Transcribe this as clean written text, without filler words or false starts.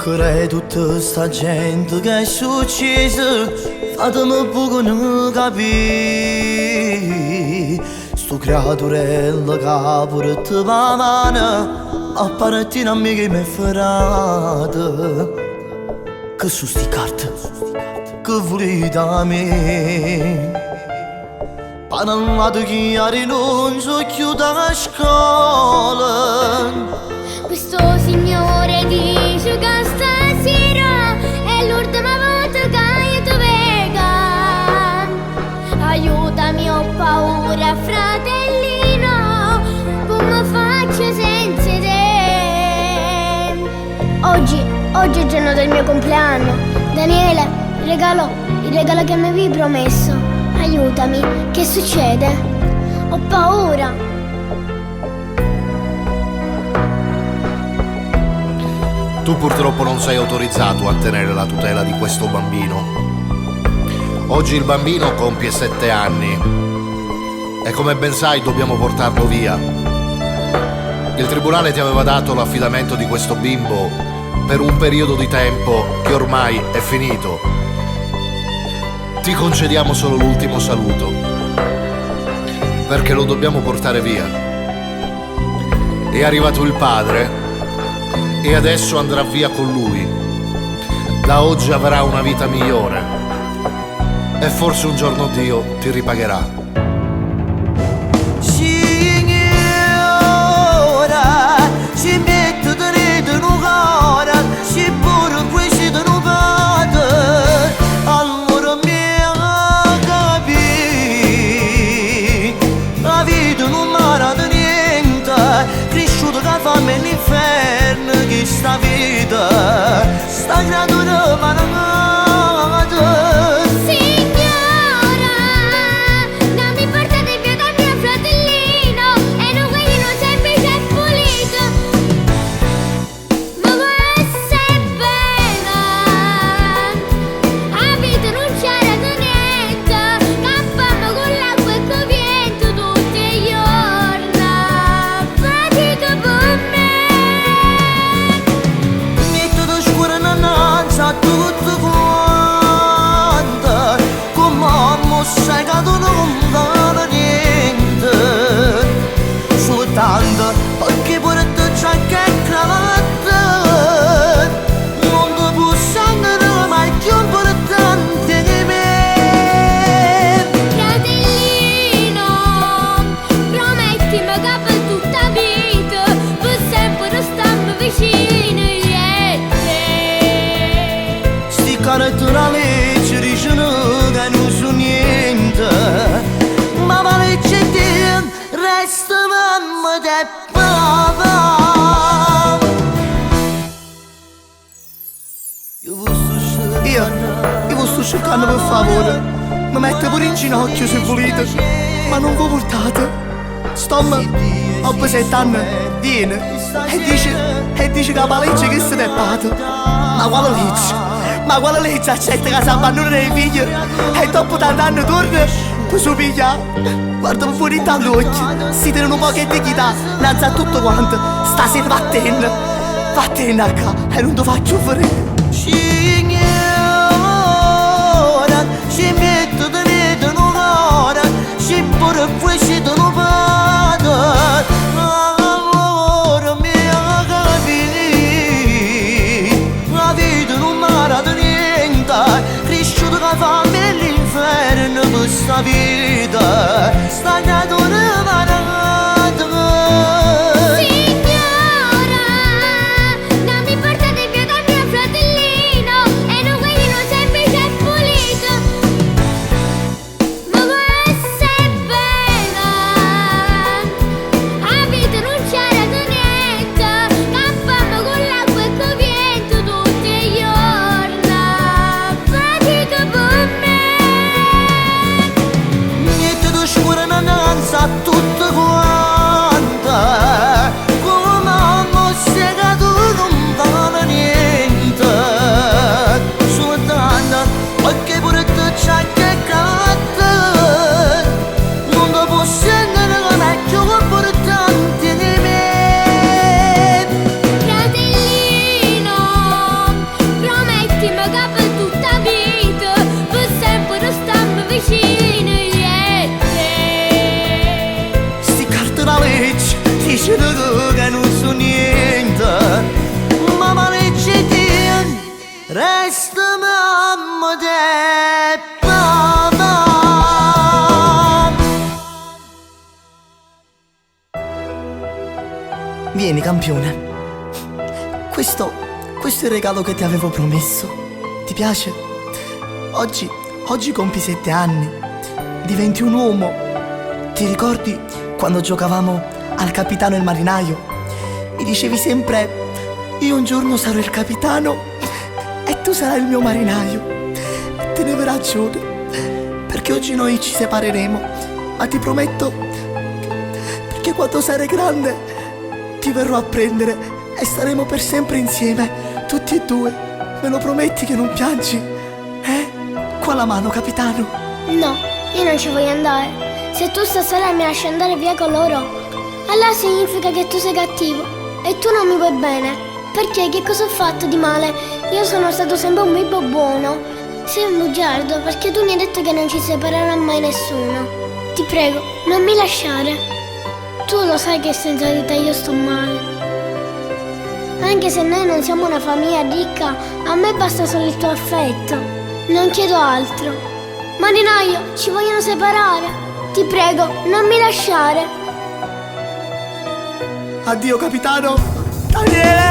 credo tutta sta gente che è successa, fatemi poco non capire. Sto creaturello che pure te va mano, apparecchino a me che mi è ferrato. Che su sti carte, che volete da me? Parlando che a rinuncio chiudo la scuola. Questo signore dice che stasera è l'ultima volta che io ti vedo. Aiutami, ho paura, fratellino, come faccio senza te? Oggi è il giorno del mio compleanno. Daniele, il regalo che mi avevi promesso. Aiutami, che succede? Ho paura. Tu purtroppo non sei autorizzato a tenere la tutela di questo bambino. Oggi il bambino compie 7 anni e come ben sai dobbiamo portarlo via. Il tribunale ti aveva dato l'affidamento di questo bimbo per un periodo di tempo che ormai è finito. Ti concediamo solo l'ultimo saluto, perché lo dobbiamo portare via. È arrivato il padre e adesso andrà via con lui. Da oggi avrà una vita migliore e forse un giorno Dio ti ripagherà. Signora, ci metto dentro un cuore, ci pure questo non vado. Allora mi capi, la vita non m'ha dato niente, cresciuto che fame l'inferno. Sta vita, sta creatura malata. Signora, non mi portate più da mio fratellino, e non voglio semplice e pulito. Ma questa è bella, a vita non c'era niente, campamo con l'acqua e con vento tutti i giorni. Fatito per me. Tutto quanto, come mo sai che tu non vale niente, soltanto perché pure tu c'hai che cravatta, non ti posso andare mai più importante di me. Fratellino, promettimi che per tutta vita, per sempre stiamo vicini. La legge dice che non so niente, ma la legge dice resta mamma e papà. Io vi sto cercando per favore, mi mette pure in ginocchio se volete, ma non vi portate. Stomma, ho 7 anni, viene e dice che la legge che si è fatta. Ma quale legge? Ma quale legge accetta che si abbandona dei figli e dopo tanti anni torna per suo figlio? Guardami fuori dagli occhi, si tengono un po' di dignità, innanzi a tutto quanto. Stasera vattene a casa e non ti faccio fare. Signora, ci metto dentro un cuore, ci pure questo non vado. Allora mi capi, la vita non m'ha dato niente, cresciuto che fame l'inferno per sta vita, sta creatura malata. Signora, non mi portate più da mio fratellino, e non voglio semplice e pulito. Ma questa è bella, a vita non c'era niente, campamo con l'acqua e con vento tutti i giorni. Fatito per me. Niente di scura nananza, Vieni, campione. Questo è il regalo che ti avevo promesso. Ti piace? Oggi compi 7 anni. Diventi un uomo. Ti ricordi quando giocavamo al capitano e il marinaio? Mi dicevi sempre: io un giorno sarò il capitano e tu sarai il mio marinaio. E tenevo ragione, perché oggi noi ci separeremo, ma ti prometto, perché quando sarai grande ti verrò a prendere e staremo per sempre insieme, tutti e due. Me lo prometti che non piangi? Qua la mano, capitano. No, io non ci voglio andare. Se tu stasera mi lasci andare via con loro, allora significa che tu sei cattivo e tu non mi vuoi bene. Perché? Che cosa ho fatto di male? Io sono stato sempre un bimbo buono. Sei un bugiardo perché tu mi hai detto che non ci separerà mai nessuno. Ti prego, non mi lasciare. Tu lo sai che senza di te io sto male. Anche se noi non siamo una famiglia ricca, a me basta solo il tuo affetto. Non chiedo altro. Marinaio, ci vogliono separare. Ti prego, non mi lasciare. Addio, capitano. Daniele!